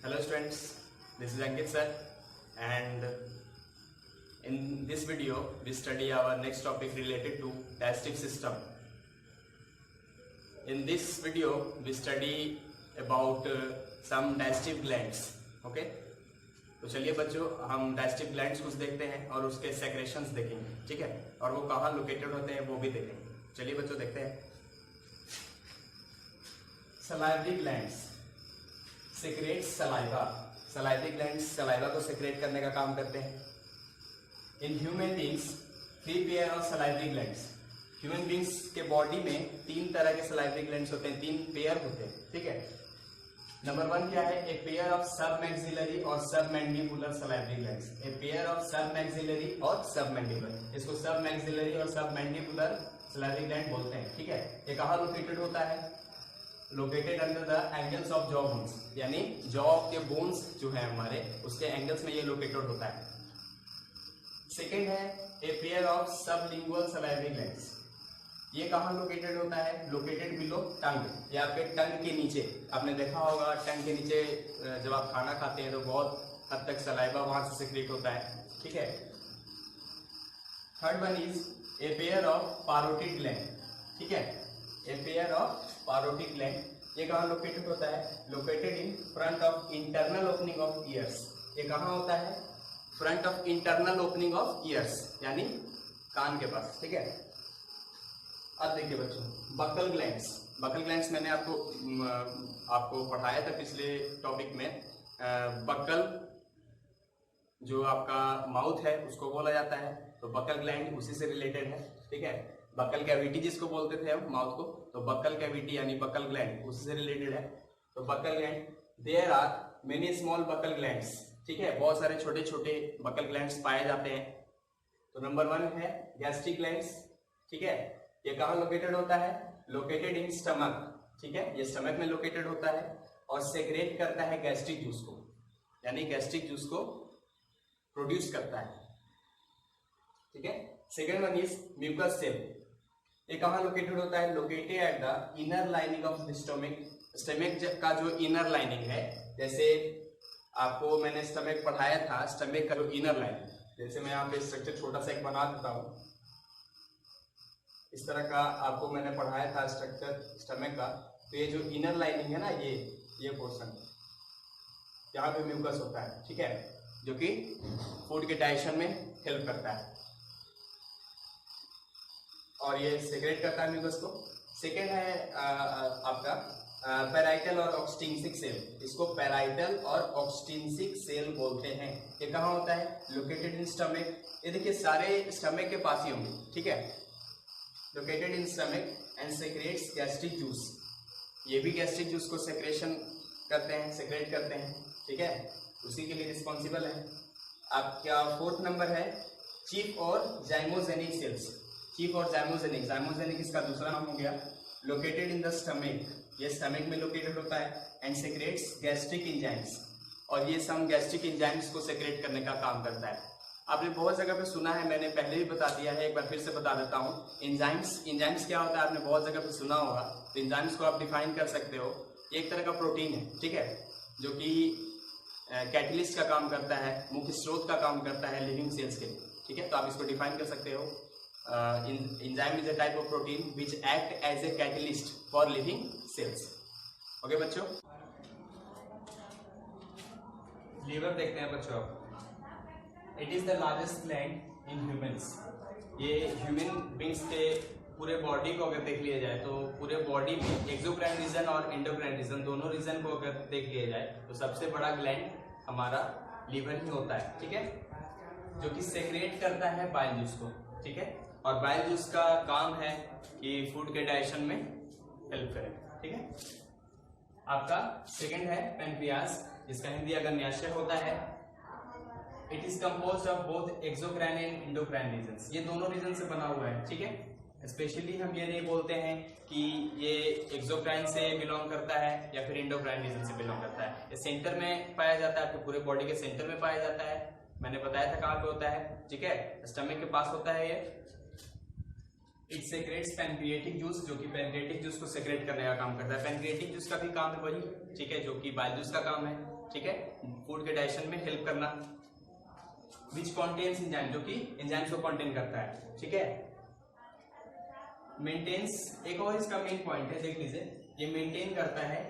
Hello students, this is Ankit sir, and in this video we study our next topic related to digestive system. In this video we study about some digestive glands. Okay, तो चलिए बच्चों हम digestive glands कुछ देखते हैं और उसके secretions देखेंगे, ठीक है, और वो कहाँ लोकेटेड होते हैं वो भी देखेंगे. चलिए बच्चों देखते हैं. Salivary glands secrete saliva. Salivary glands saliva को सेक्रेट करने का काम करते हैं. In human beings 3 pair of salivary glands. Human beings के बॉडी में 3 तरह के सलाइवरी ग्लैंड्स होते हैं, 3 पेयर होते हैं, ठीक है. नंबर 1 क्या है? ए पेयर ऑफ सब मैक्सिलरी और सब mandibular salivary glands. A pair of सब मैक्सिलरी और सब मैंडिबुलर, इसको सब मैक्सिलरी और सब मैंडिबुलर सलाइवरी ग्लैंड बोलते हैं, ठीक है. ये कहाँ लोकेटेड होता है? Located under the angles of jaw bones, यानी जॉ के बोन्स जो है हमारे उसके एंगल्स में ये लोकेटेड होता है. सेकेंड है a pair of sublingual salivary glands. ये कहाँ लोकेटेड होता है? लोकेटेड बिलो टंग, या आपके टंग के नीचे. आपने देखा होगा टंग के नीचे जब आप खाना खाते हैं तो बहुत हद तक सलाइवा वहां से सेक्रेट होता है, ठीक है. Third one is a pair of parotid gland, ठीक है. A pair of parotid gland, ये कहाँ लोकेटेड होता है? Located in front of internal opening of years. ये कहाँ होता है? Front of internal opening of years, यानी कान के पास, ठीक है. अब देखिए बच्चों, बकल ग्लैंड्स. बकल ग्लैंड्स मैंने आपको पढ़ाया था पिछले टॉपिक में. बकल जो आपका माउथ है उसको बोला जाता है, तो बकल ग्लैंड उसी से रिलेटेड है, ठीक है. बकल कैविटी जिसको बोलते थे हम माउथ को, तो बकल कैविटी यानी बकल ग्लैंड उसी से रिलेटेड है. तो buccal gland, there are many small buccal glands, ठीक है. बहुत सारे छोटे छोटे बकल ग्लैंड्स पाए जाते हैं. तो नंबर 1 है गैस्ट्रिक ग्लैंड्स, ठीक है. ये कहाँ लोकेटेड होता है? लोकेटेड इन स्टमक, ठीक है. ये स्टमक में लोकेटेड होता है और सेक्रेट करता है गैस्ट्रिक जूस को, यानी गैस्ट्रिक जूस को प्रोड्यूस करता है, ठीक है. Second one is mucus cell. ये कहाँ लोकेटेड होता है? Located at the inner lining of the stomach. Stomach का जो इनर लाइनिंग है, जैसे आपको मैंने स्टमक पढ़ाया था, स्टमक का जो इनर लाइनिंग, जैसे मैं यहाँ पे स्ट्रक्चर छोटा सा एक बना देता हूँ. इस तरह का आपको मैंने पढ़ाया था स्ट्रक्चर स्टमक का. तो ये जो इनर लाइनिंग है ना, ये पोर्शन यहाँ पे म्यूकस होता है, ठीक है, जो कि फूड के डाइजेशन में हेल्प करता है और ये सेक्रेट करता है म्यूकस को. सेकेंड है आपका पैराइटल और ऑक्सटिंसिक सेल. इसको पैराइटल और ऑक्सटिंसिक सेल बोलते हैं. ये कहाँ होता है? Located in stomach. ये देखिए सारे स्टमक के पास ही होंगे, ठीक है. Located in stomach and secrets gastric juice. ये भी गैस्ट्रिक जूस को सेक्रेशन करते हैं, सेक्रेट करते हैं, ठीक है. उसी के लिए रिस्पॉन्सिबल है. आपका 4th नंबर है चीफ और जाइमोजेनिक सेल्स. चीफ और जाइमोजेनिक, जाइमोजेनिक इसका दूसरा नाम हो गया. लोकेटेड इन द स्टमक, ये स्टमक में लोकेटेड होता है एंड सेक्रेट्स गैस्ट्रिक एंजाइम्स, और ये सम गैस्ट्रिक एंजाइम्स को सेक्रेट करने का काम करता है. आपने बहुत जगह पे सुना है, मैंने पहले भी बता दिया है, एक बार फिर से बता देता हूँ. एंजाइम्स क्या होता है आपने बहुत जगह पे सुना होगा. तो एंजाइम्स को आप डिफाइन कर सकते हो. एक तरह का प्रोटीन है, ठीक है, जो कि कैटलिस्ट का काम करता है, मुख्य स्रोत का काम करता है लिविंग सेल्स के लिए, ठीक है. तो आप इसको डिफाइन कर सकते हो. Enzyme is a type of protein which act as a catalyst for living cells. Okay बच्चों, लीवर देखते हैं बच्चों. It is the largest gland in humans. ये ह्यूमन बींग्स के पूरे बॉडी को अगर देख लिया जाए तो पूरे बॉडी में एक्सोक्राइन रीजन और एंडोक्राइन रीजन दोनों रीजन को अगर देख लिया जाए तो सबसे बड़ा ग्लैंड हमारा लीवर ही होता है, ठीक है, जो कि सेक्रेट करता है बाइल जूस को, ठीक है. और बाइल जूस का काम है कि फूड के डाइजेशन में हेल्प करे, ठीक है. आपका सेकंड है पेनक्रियास, जिसका हिंदी अगर न्याशय होता है. It is composed of both exocrine and endocrine regions. ये दोनों रीजन से बना हुआ है, ठीक है. स्पेशली हम ये नहीं बोलते हैं कि ये एक्सोक्राइन से बिलोंग करता है या फिर एंडोक्राइन रीजन से बिलोंग करता है. ये सेंटर में पाया जाता है, आपके पूरे बॉडी के सेंटर में पाया जाता है. मैंने बताया था कहाँ पे होता है, ठीक है, स्टमक के पास होता है ये. इट सेक्रेट्स पैनक्रिएटिक जूस, जो कि पैनक्रिएटिक जूस को सेक्रेट करने का काम करता है। पैनक्रिएटिक जूस का भी काम है वही, ठीक है, जो कि बाइल जूस का काम है, ठीक है, फूड के डाइजेशन में हेल्प करना। विच कॉन्टेन्स एंजाइम, जो कि एंजाइम्स को कॉन्टेन करता है, ठीक है। मेंटेन्स, एक और इसका मेन पॉइंट है, देख लीजिए, ये मेंटेन करता है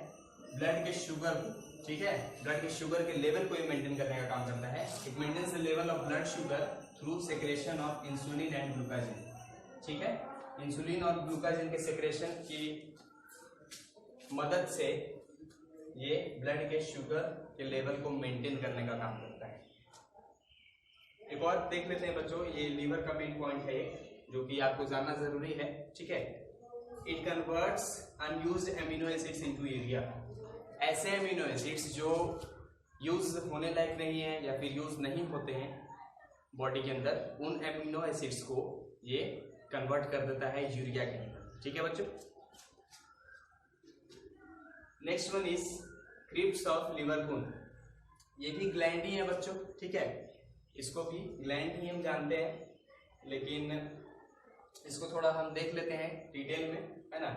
ब्लड के शुगर, ठीक है, ब्लड के शुगर के लेवल को ये मेंटेन करने का काम करता है। It maintains the level of blood sugar through secretion of insulin and glucagon, ठीक है। इंसुलिन और ग्लूकाजिन के सेक्रेशन की मदद से ये ब्लड के शुगर के लेवल को मेंटेन करने का काम करता है। एक और देख लेते हैं बच्चों, ये लीवर का मेन पॉइंट है जो कि आपको जानना जरूरी है, ठीक है। It converts unused amino acids into urea. ऐसे एमिनो एसिड्स जो यूज होने लायक नहीं है या फिर यूज नहीं होते हैं बॉडी के अंदर, उन एमिनो एसिड्स को ये कन्वर्ट कर देता है यूरिया के अंदर, ठीक है बच्चों। Next one is crypts of Lieberkuhn. ये भी ग्लैंड ही है बच्चों, ठीक है, इसको भी ग्लैंड ही हम जानते हैं, लेकिन इसको थोड़ा हम देख लेते हैं डिटेल में, है ना।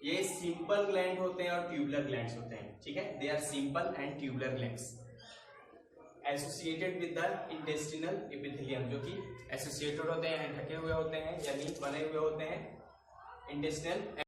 ये सिंपल ग्लैंड होते हैं और ट्यूबुलर ग्लैंड्स होते हैं, ठीक है। They are simple and tubular glands associated with the intestinal epithelium, जो कि एसोसिएटेड होते हैं, ढके हुए होते हैं, यानी बने हुए होते हैं इंटेस्टिनल